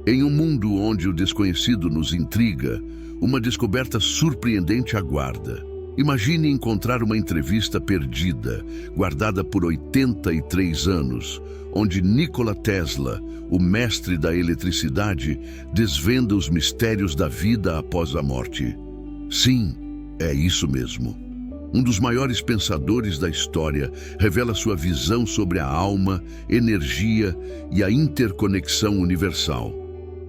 Em um mundo onde o desconhecido nos intriga, uma descoberta surpreendente aguarda. Imagine encontrar uma entrevista perdida, guardada por 83 anos, onde Nikola Tesla, o mestre da eletricidade, desvenda os mistérios da vida após a morte. Sim, é isso mesmo. Um dos maiores pensadores da história revela sua visão sobre a alma, energia e a interconexão universal.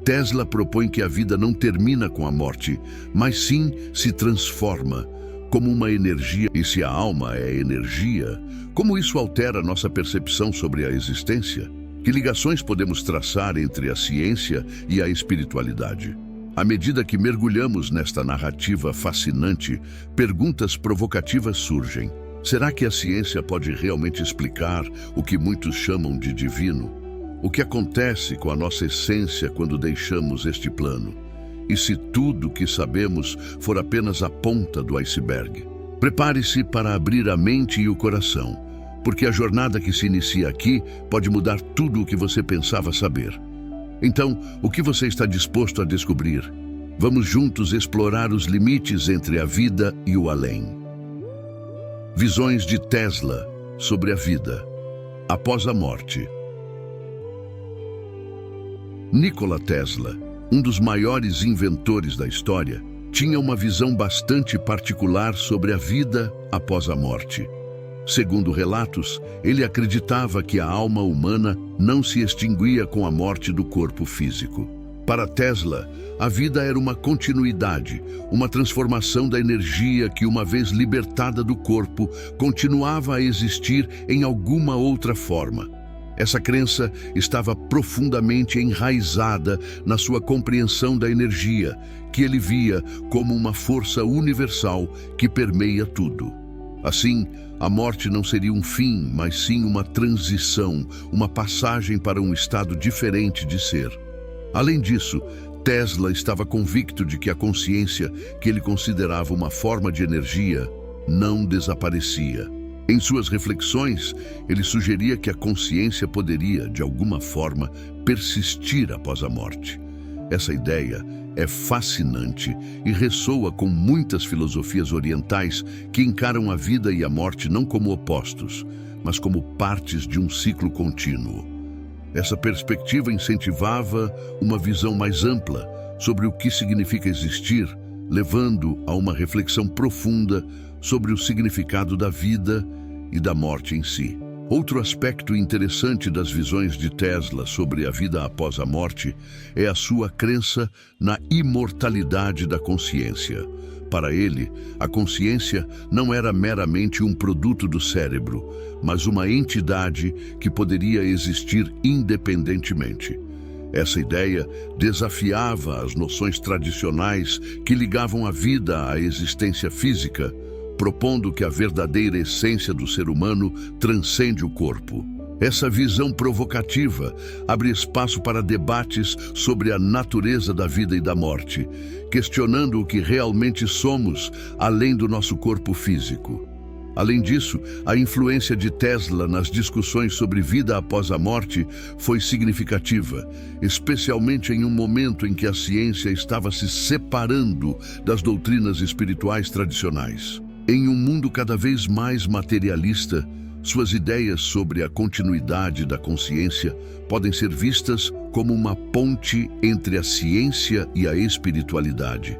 Tesla propõe que a vida não termina com a morte, mas sim se transforma como uma energia. E se a alma é energia, como isso altera nossa percepção sobre a existência? Que ligações podemos traçar entre a ciência e a espiritualidade? À medida que mergulhamos nesta narrativa fascinante, perguntas provocativas surgem. Será que a ciência pode realmente explicar o que muitos chamam de divino? O que acontece com a nossa essência quando deixamos este plano? E se tudo o que sabemos for apenas a ponta do iceberg? Prepare-se para abrir a mente e o coração, porque a jornada que se inicia aqui pode mudar tudo o que você pensava saber. Então, o que você está disposto a descobrir? Vamos juntos explorar os limites entre a vida e o além. Visões de Tesla sobre a vida após a morte. Nikola Tesla, um dos maiores inventores da história, tinha uma visão bastante particular sobre a vida após a morte. Segundo relatos, ele acreditava que a alma humana não se extinguia com a morte do corpo físico. Para Tesla, a vida era uma continuidade, uma transformação da energia que, uma vez libertada do corpo, continuava a existir em alguma outra forma. Essa crença estava profundamente enraizada na sua compreensão da energia, que ele via como uma força universal que permeia tudo. Assim, a morte não seria um fim, mas sim uma transição, uma passagem para um estado diferente de ser. Além disso, Tesla estava convicto de que a consciência, que ele considerava uma forma de energia, não desaparecia. Em suas reflexões, ele sugeria que a consciência poderia, de alguma forma, persistir após a morte. Essa ideia é fascinante e ressoa com muitas filosofias orientais que encaram a vida e a morte não como opostos, mas como partes de um ciclo contínuo. Essa perspectiva incentivava uma visão mais ampla sobre o que significa existir, levando a uma reflexão profunda sobre o significado da vida e da morte em si. Outro aspecto interessante das visões de Tesla sobre a vida após a morte é a sua crença na imortalidade da consciência. Para ele, a consciência não era meramente um produto do cérebro, mas uma entidade que poderia existir independentemente. Essa ideia desafiava as noções tradicionais que ligavam a vida à existência física, propondo que a verdadeira essência do ser humano transcende o corpo. Essa visão provocativa abre espaço para debates sobre a natureza da vida e da morte, questionando o que realmente somos além do nosso corpo físico. Além disso, a influência de Tesla nas discussões sobre vida após a morte foi significativa, especialmente em um momento em que a ciência estava se separando das doutrinas espirituais tradicionais. Em um mundo cada vez mais materialista, suas ideias sobre a continuidade da consciência podem ser vistas como uma ponte entre a ciência e a espiritualidade.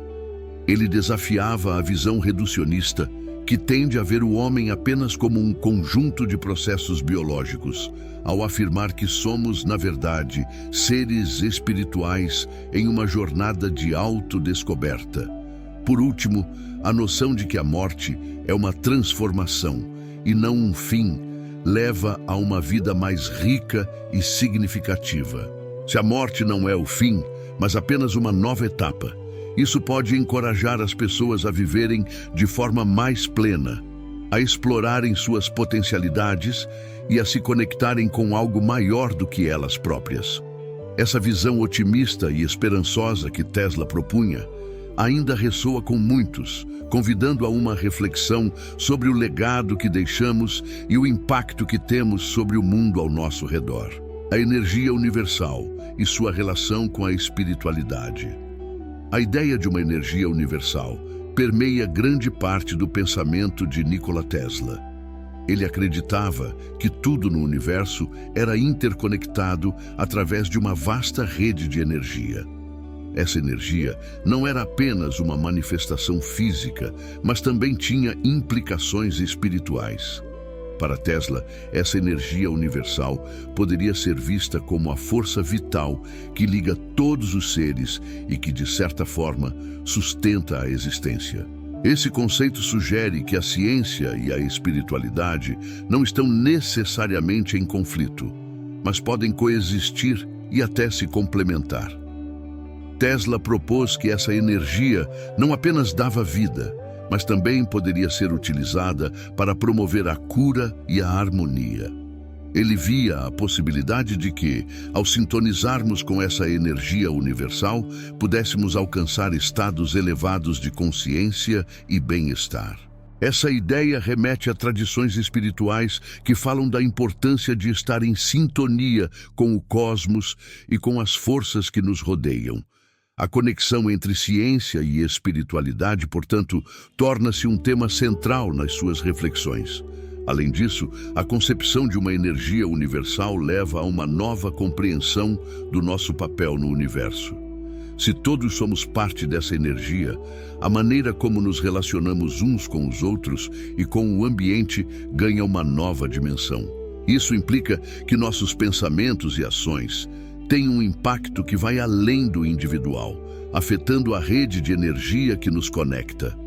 Ele desafiava a visão reducionista, que tende a ver o homem apenas como um conjunto de processos biológicos, ao afirmar que somos, na verdade, seres espirituais em uma jornada de autodescoberta. Por último, a noção de que a morte é uma transformação e não um fim leva a uma vida mais rica e significativa. Se a morte não é o fim, mas apenas uma nova etapa, isso pode encorajar as pessoas a viverem de forma mais plena, a explorarem suas potencialidades e a se conectarem com algo maior do que elas próprias. Essa visão otimista e esperançosa que Tesla propunha ainda ressoa com muitos, convidando a uma reflexão sobre o legado que deixamos e o impacto que temos sobre o mundo ao nosso redor. a energia universal e sua relação com a espiritualidade. A ideia de uma energia universal permeia grande parte do pensamento de Nikola Tesla. Ele acreditava que tudo no universo era interconectado através de uma vasta rede de energia. Essa energia não era apenas uma manifestação física, mas também tinha implicações espirituais. Para Tesla, essa energia universal poderia ser vista como a força vital que liga todos os seres e que, de certa forma, sustenta a existência. Esse conceito sugere que a ciência e a espiritualidade não estão necessariamente em conflito, mas podem coexistir e até se complementar. Tesla propôs que essa energia não apenas dava vida, mas também poderia ser utilizada para promover a cura e a harmonia. Ele via a possibilidade de que, ao sintonizarmos com essa energia universal, pudéssemos alcançar estados elevados de consciência e bem-estar. Essa ideia remete a tradições espirituais que falam da importância de estar em sintonia com o cosmos e com as forças que nos rodeiam. A conexão entre ciência e espiritualidade, portanto, torna-se um tema central nas suas reflexões. Além disso, a concepção de uma energia universal leva a uma nova compreensão do nosso papel no universo. Se todos somos parte dessa energia, a maneira como nos relacionamos uns com os outros e com o ambiente ganha uma nova dimensão. Isso implica que nossos pensamentos e ações têm um impacto que vai além do individual, afetando a rede de energia que nos conecta.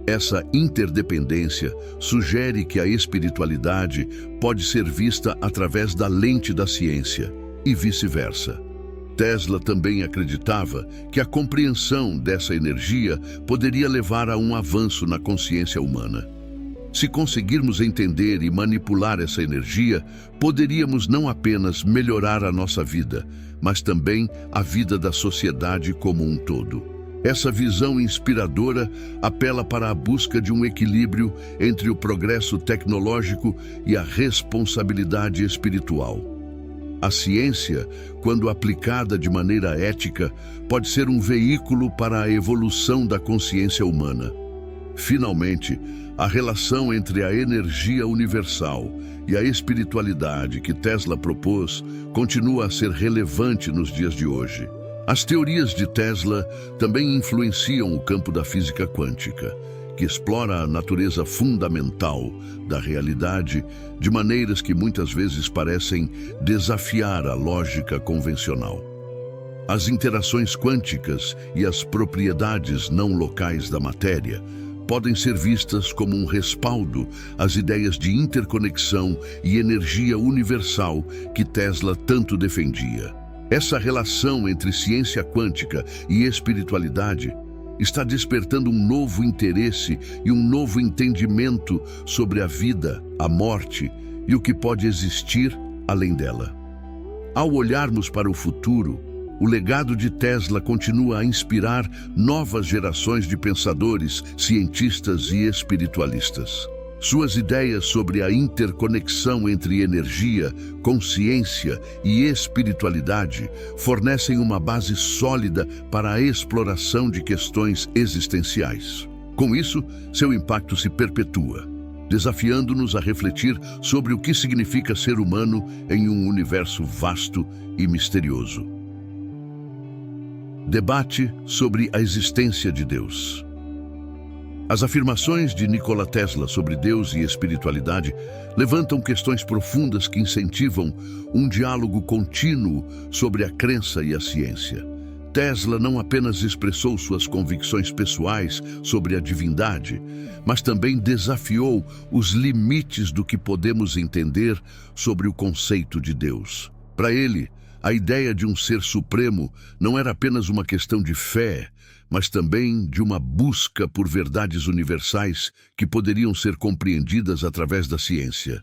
Essa interdependência sugere que a espiritualidade pode ser vista através da lente da ciência e vice-versa. Tesla também acreditava que a compreensão dessa energia poderia levar a um avanço na consciência humana. Se conseguirmos entender e manipular essa energia, poderíamos não apenas melhorar a nossa vida, mas também a vida da sociedade como um todo. Essa visão inspiradora apela para a busca de um equilíbrio entre o progresso tecnológico e a responsabilidade espiritual. A ciência, quando aplicada de maneira ética, pode ser um veículo para a evolução da consciência humana. Finalmente, a relação entre a energia universal e a espiritualidade que Tesla propôs continua a ser relevante nos dias de hoje. As teorias de Tesla também influenciam o campo da física quântica, que explora a natureza fundamental da realidade de maneiras que muitas vezes parecem desafiar a lógica convencional. As interações quânticas e as propriedades não locais da matéria podem ser vistas como um respaldo às ideias de interconexão e energia universal que Tesla tanto defendia. Essa relação entre ciência quântica e espiritualidade está despertando um novo interesse e um novo entendimento sobre a vida, a morte e o que pode existir além dela. Ao olharmos para o futuro, o legado de Tesla continua a inspirar novas gerações de pensadores, cientistas e espiritualistas. Suas ideias sobre a interconexão entre energia, consciência e espiritualidade fornecem uma base sólida para a exploração de questões existenciais. Com isso, seu impacto se perpetua, desafiando-nos a refletir sobre o que significa ser humano em um universo vasto e misterioso. Debate sobre a existência de Deus. As afirmações de Nikola Tesla sobre Deus e espiritualidade levantam questões profundas que incentivam um diálogo contínuo sobre a crença e a ciência. Tesla não apenas expressou suas convicções pessoais sobre a divindade, mas também desafiou os limites do que podemos entender sobre o conceito de Deus. Para ele, a ideia de um ser supremo não era apenas uma questão de fé, mas também de uma busca por verdades universais que poderiam ser compreendidas através da ciência.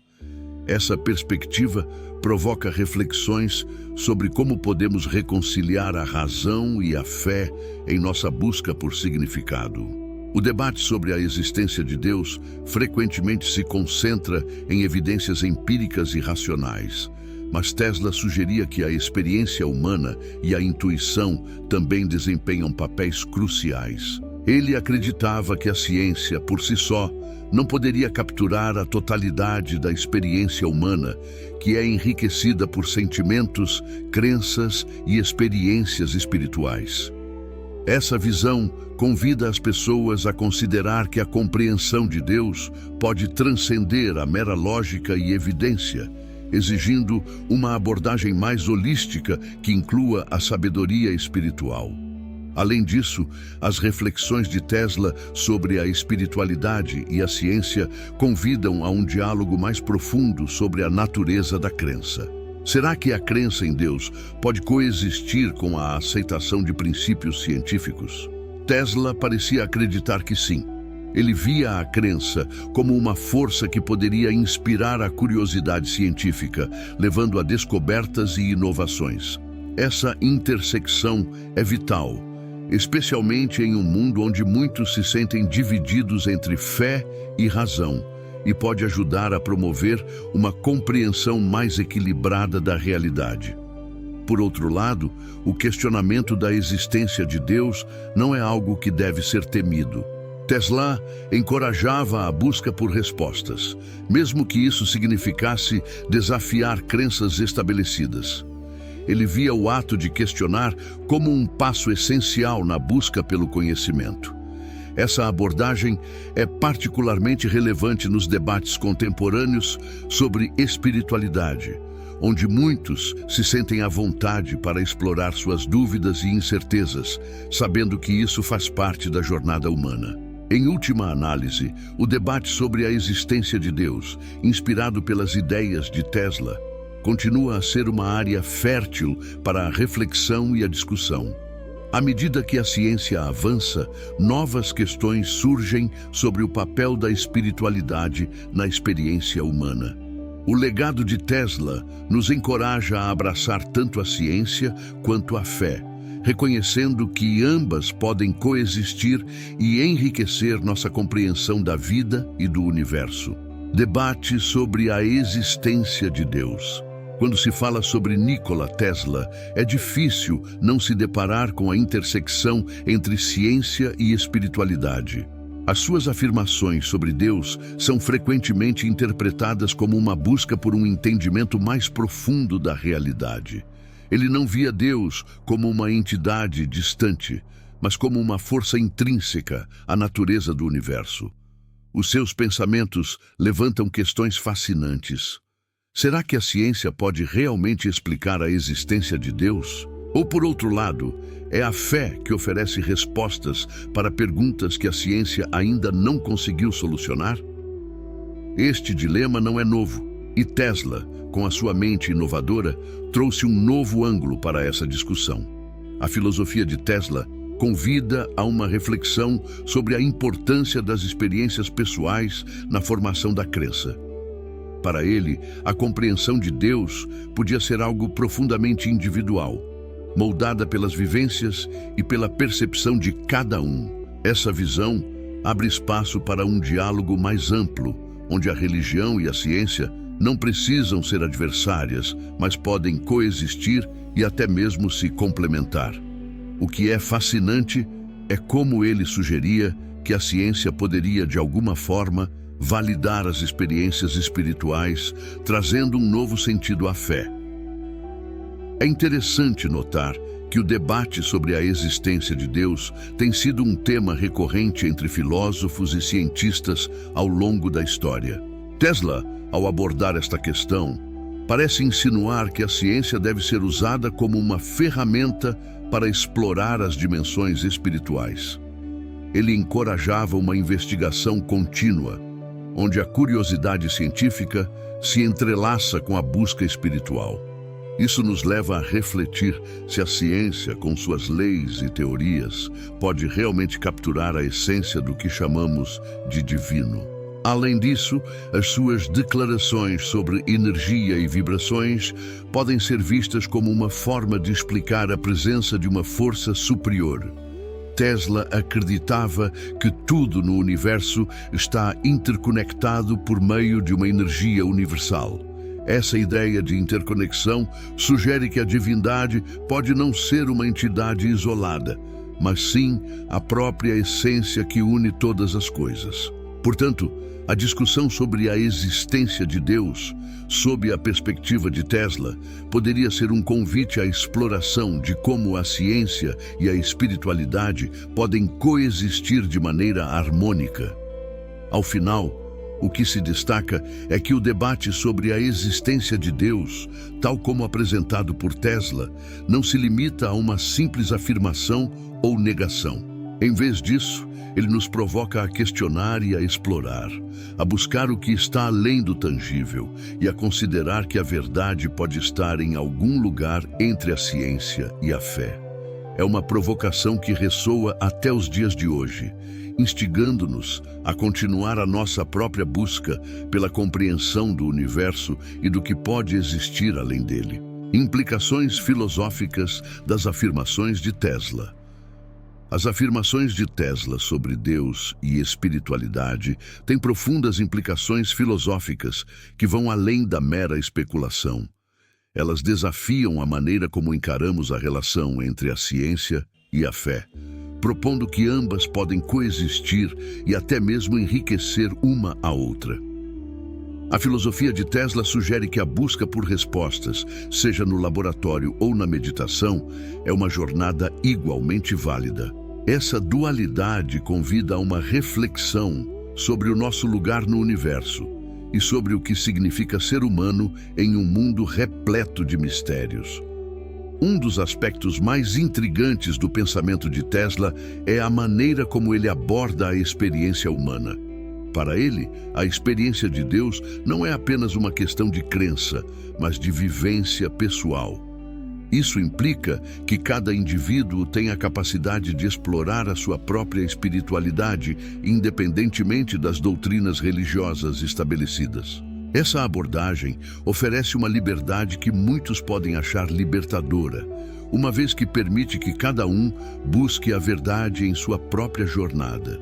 Essa perspectiva provoca reflexões sobre como podemos reconciliar a razão e a fé em nossa busca por significado. O debate sobre a existência de Deus frequentemente se concentra em evidências empíricas e racionais, mas Tesla sugeria que a experiência humana e a intuição também desempenham papéis cruciais. Ele acreditava que a ciência, por si só, não poderia capturar a totalidade da experiência humana, que é enriquecida por sentimentos, crenças e experiências espirituais. Essa visão convida as pessoas a considerar que a compreensão de Deus pode transcender a mera lógica e evidência, exigindo uma abordagem mais holística que inclua a sabedoria espiritual. Além disso, as reflexões de Tesla sobre a espiritualidade e a ciência convidam a um diálogo mais profundo sobre a natureza da crença. Será que a crença em Deus pode coexistir com a aceitação de princípios científicos? Tesla parecia acreditar que sim. Ele via a crença como uma força que poderia inspirar a curiosidade científica, levando a descobertas e inovações. Essa intersecção é vital, especialmente em um mundo onde muitos se sentem divididos entre fé e razão, e pode ajudar a promover uma compreensão mais equilibrada da realidade. Por outro lado, o questionamento da existência de Deus não é algo que deve ser temido. Tesla encorajava a busca por respostas, mesmo que isso significasse desafiar crenças estabelecidas. Ele via o ato de questionar como um passo essencial na busca pelo conhecimento. Essa abordagem é particularmente relevante nos debates contemporâneos sobre espiritualidade, onde muitos se sentem à vontade para explorar suas dúvidas e incertezas, sabendo que isso faz parte da jornada humana. Em última análise, o debate sobre a existência de Deus, inspirado pelas ideias de Tesla, continua a ser uma área fértil para a reflexão e a discussão. À medida que a ciência avança, novas questões surgem sobre o papel da espiritualidade na experiência humana. O legado de Tesla nos encoraja a abraçar tanto a ciência quanto a fé, reconhecendo que ambas podem coexistir e enriquecer nossa compreensão da vida e do universo. Debate sobre a existência de Deus. Quando se fala sobre Nikola Tesla, é difícil não se deparar com a intersecção entre ciência e espiritualidade. As suas afirmações sobre Deus são frequentemente interpretadas como uma busca por um entendimento mais profundo da realidade. Ele não via Deus como uma entidade distante, mas como uma força intrínseca à natureza do universo. Os seus pensamentos levantam questões fascinantes. Será que a ciência pode realmente explicar a existência de Deus? Ou, por outro lado, é a fé que oferece respostas para perguntas que a ciência ainda não conseguiu solucionar? Este dilema não é novo, e Tesla, com a sua mente inovadora, trouxe um novo ângulo para essa discussão. A filosofia de Tesla convida a uma reflexão sobre a importância das experiências pessoais na formação da crença. Para ele, a compreensão de Deus podia ser algo profundamente individual, moldada pelas vivências e pela percepção de cada um. Essa visão abre espaço para um diálogo mais amplo, onde a religião e a ciência não precisam ser adversárias, mas podem coexistir e até mesmo se complementar. O que é fascinante é como ele sugeria que a ciência poderia, de alguma forma, validar as experiências espirituais, trazendo um novo sentido à fé. É interessante notar que o debate sobre a existência de Deus tem sido um tema recorrente entre filósofos e cientistas ao longo da história. Tesla, ao abordar esta questão, parece insinuar que a ciência deve ser usada como uma ferramenta para explorar as dimensões espirituais. Ele encorajava uma investigação contínua, onde a curiosidade científica se entrelaça com a busca espiritual. Isso nos leva a refletir se a ciência, com suas leis e teorias, pode realmente capturar a essência do que chamamos de divino. Além disso, as suas declarações sobre energia e vibrações podem ser vistas como uma forma de explicar a presença de uma força superior. Tesla acreditava que tudo no universo está interconectado por meio de uma energia universal. Essa ideia de interconexão sugere que a divindade pode não ser uma entidade isolada, mas sim a própria essência que une todas as coisas. Portanto, a discussão sobre a existência de Deus, sob a perspectiva de Tesla, poderia ser um convite à exploração de como a ciência e a espiritualidade podem coexistir de maneira harmônica. Ao final, o que se destaca é que o debate sobre a existência de Deus, tal como apresentado por Tesla, não se limita a uma simples afirmação ou negação. Em vez disso, ele nos provoca a questionar e a explorar, a buscar o que está além do tangível e a considerar que a verdade pode estar em algum lugar entre a ciência e a fé. É uma provocação que ressoa até os dias de hoje, instigando-nos a continuar a nossa própria busca pela compreensão do universo e do que pode existir além dele. Implicações filosóficas das afirmações de Tesla. As afirmações de Tesla sobre Deus e espiritualidade têm profundas implicações filosóficas que vão além da mera especulação. Elas desafiam a maneira como encaramos a relação entre a ciência e a fé, propondo que ambas podem coexistir e até mesmo enriquecer uma a outra. A filosofia de Tesla sugere que a busca por respostas, seja no laboratório ou na meditação, é uma jornada igualmente válida. Essa dualidade convida a uma reflexão sobre o nosso lugar no universo e sobre o que significa ser humano em um mundo repleto de mistérios. Um dos aspectos mais intrigantes do pensamento de Tesla é a maneira como ele aborda a experiência humana. Para ele, a experiência de Deus não é apenas uma questão de crença, mas de vivência pessoal. Isso implica que cada indivíduo tem a capacidade de explorar a sua própria espiritualidade, independentemente das doutrinas religiosas estabelecidas. Essa abordagem oferece uma liberdade que muitos podem achar libertadora, uma vez que permite que cada um busque a verdade em sua própria jornada.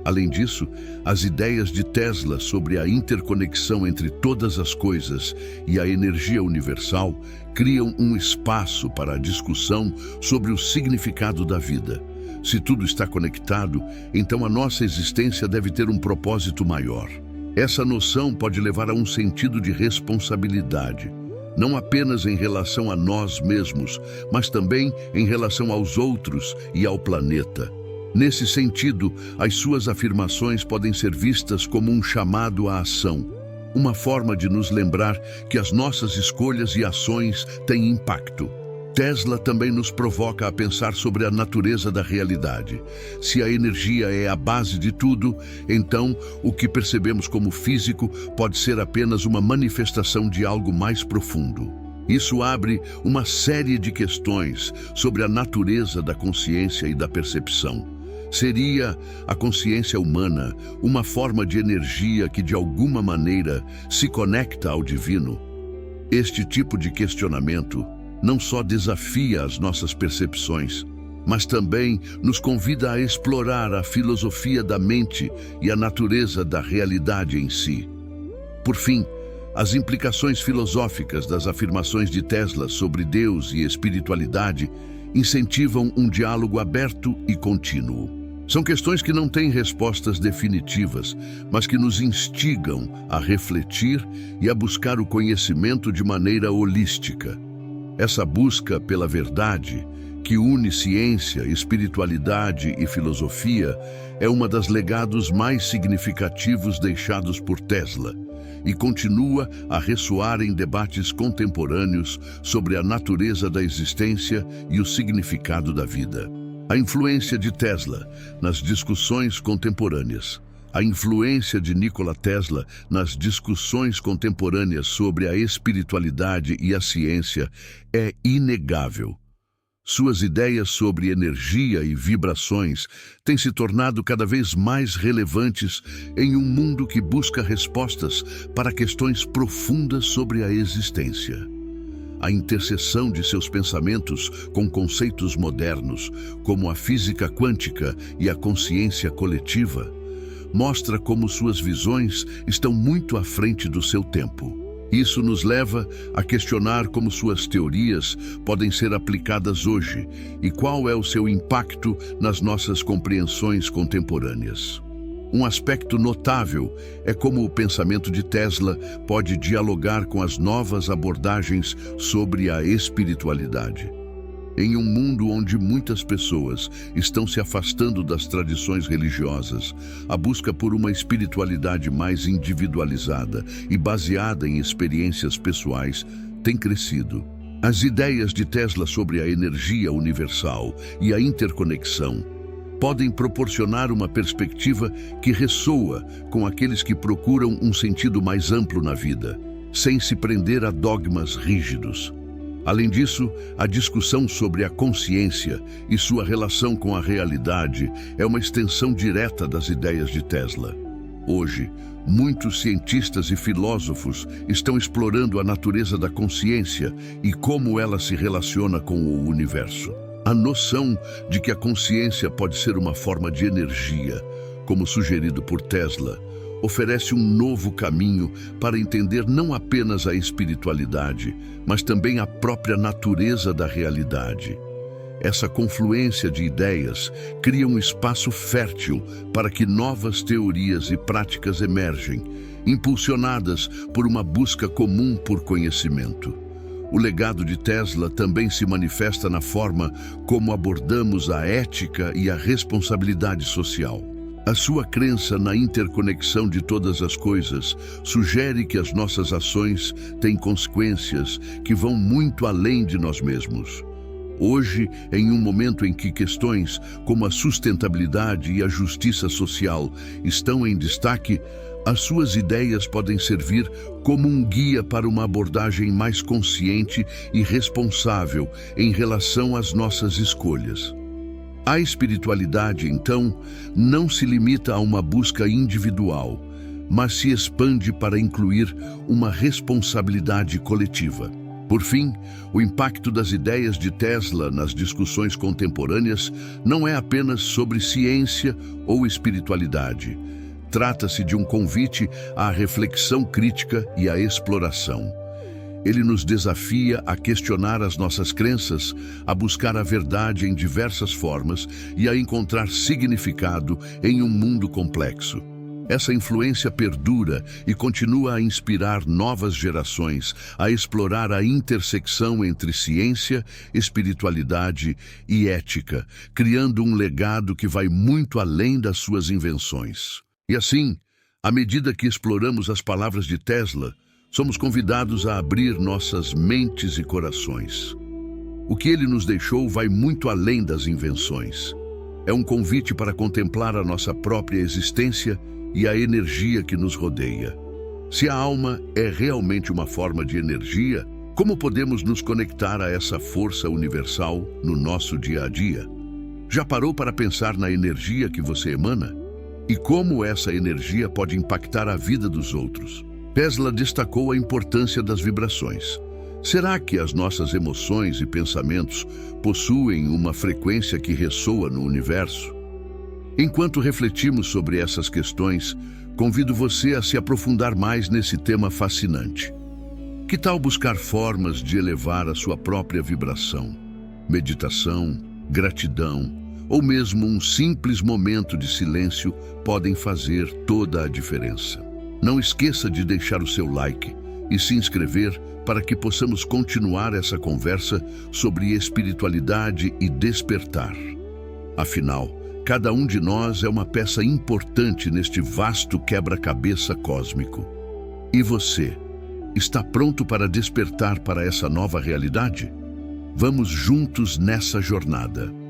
Além disso, as ideias de Tesla sobre a interconexão entre todas as coisas e a energia universal criam um espaço para a discussão sobre o significado da vida. Se tudo está conectado, então a nossa existência deve ter um propósito maior. Essa noção pode levar a um sentido de responsabilidade, não apenas em relação a nós mesmos, mas também em relação aos outros e ao planeta. Nesse sentido, as suas afirmações podem ser vistas como um chamado à ação, uma forma de nos lembrar que as nossas escolhas e ações têm impacto. Tesla também nos provoca a pensar sobre a natureza da realidade. Se a energia é a base de tudo, então o que percebemos como físico pode ser apenas uma manifestação de algo mais profundo. Isso abre uma série de questões sobre a natureza da consciência e da percepção. Seria a consciência humana uma forma de energia que de alguma maneira se conecta ao divino? Este tipo de questionamento não só desafia as nossas percepções, mas também nos convida a explorar a filosofia da mente e a natureza da realidade em si. Por fim, as implicações filosóficas das afirmações de Tesla sobre Deus e espiritualidade incentivam um diálogo aberto e contínuo. São questões que não têm respostas definitivas, mas que nos instigam a refletir e a buscar o conhecimento de maneira holística. Essa busca pela verdade, que une ciência, espiritualidade e filosofia, é uma das legados mais significativos deixados por Tesla e continua a ressoar em debates contemporâneos sobre a natureza da existência e o significado da vida. A influência de Tesla nas discussões contemporâneas. A influência de Nikola Tesla nas discussões contemporâneas sobre a espiritualidade e a ciência é inegável. Suas ideias sobre energia e vibrações têm se tornado cada vez mais relevantes em um mundo que busca respostas para questões profundas sobre a existência. A interseção de seus pensamentos com conceitos modernos, como a física quântica e a consciência coletiva, mostra como suas visões estão muito à frente do seu tempo. Isso nos leva a questionar como suas teorias podem ser aplicadas hoje e qual é o seu impacto nas nossas compreensões contemporâneas. Um aspecto notável é como o pensamento de Tesla pode dialogar com as novas abordagens sobre a espiritualidade. Em um mundo onde muitas pessoas estão se afastando das tradições religiosas, a busca por uma espiritualidade mais individualizada e baseada em experiências pessoais tem crescido. As ideias de Tesla sobre a energia universal e a interconexão podem proporcionar uma perspectiva que ressoa com aqueles que procuram um sentido mais amplo na vida, sem se prender a dogmas rígidos. Além disso, a discussão sobre a consciência e sua relação com a realidade é uma extensão direta das ideias de Tesla. Hoje, muitos cientistas e filósofos estão explorando a natureza da consciência e como ela se relaciona com o universo. A noção de que a consciência pode ser uma forma de energia, como sugerido por Tesla, oferece um novo caminho para entender não apenas a espiritualidade, mas também a própria natureza da realidade. Essa confluência de ideias cria um espaço fértil para que novas teorias e práticas emergem, impulsionadas por uma busca comum por conhecimento. O legado de Tesla também se manifesta na forma como abordamos a ética e a responsabilidade social. A sua crença na interconexão de todas as coisas sugere que as nossas ações têm consequências que vão muito além de nós mesmos. Hoje, em um momento em que questões como a sustentabilidade e a justiça social estão em destaque, as suas ideias podem servir como um guia para uma abordagem mais consciente e responsável em relação às nossas escolhas. A espiritualidade, então, não se limita a uma busca individual, mas se expande para incluir uma responsabilidade coletiva. Por fim, o impacto das ideias de Tesla nas discussões contemporâneas não é apenas sobre ciência ou espiritualidade. Trata-se de um convite à reflexão crítica e à exploração. Ele nos desafia a questionar as nossas crenças, a buscar a verdade em diversas formas e a encontrar significado em um mundo complexo. Essa influência perdura e continua a inspirar novas gerações a explorar a intersecção entre ciência, espiritualidade e ética, criando um legado que vai muito além das suas invenções. E assim, à medida que exploramos as palavras de Tesla, somos convidados a abrir nossas mentes e corações. O que ele nos deixou vai muito além das invenções. É um convite para contemplar a nossa própria existência e a energia que nos rodeia. Se a alma é realmente uma forma de energia, como podemos nos conectar a essa força universal no nosso dia a dia? Já parou para pensar na energia que você emana? E como essa energia pode impactar a vida dos outros? Tesla destacou a importância das vibrações. Será que as nossas emoções e pensamentos possuem uma frequência que ressoa no universo? Enquanto refletimos sobre essas questões, convido você a se aprofundar mais nesse tema fascinante. Que tal buscar formas de elevar a sua própria vibração? Meditação, gratidão ou mesmo um simples momento de silêncio podem fazer toda a diferença. Não esqueça de deixar o seu like e se inscrever para que possamos continuar essa conversa sobre espiritualidade e despertar. Afinal, cada um de nós é uma peça importante neste vasto quebra-cabeça cósmico. E você, está pronto para despertar para essa nova realidade? Vamos juntos nessa jornada.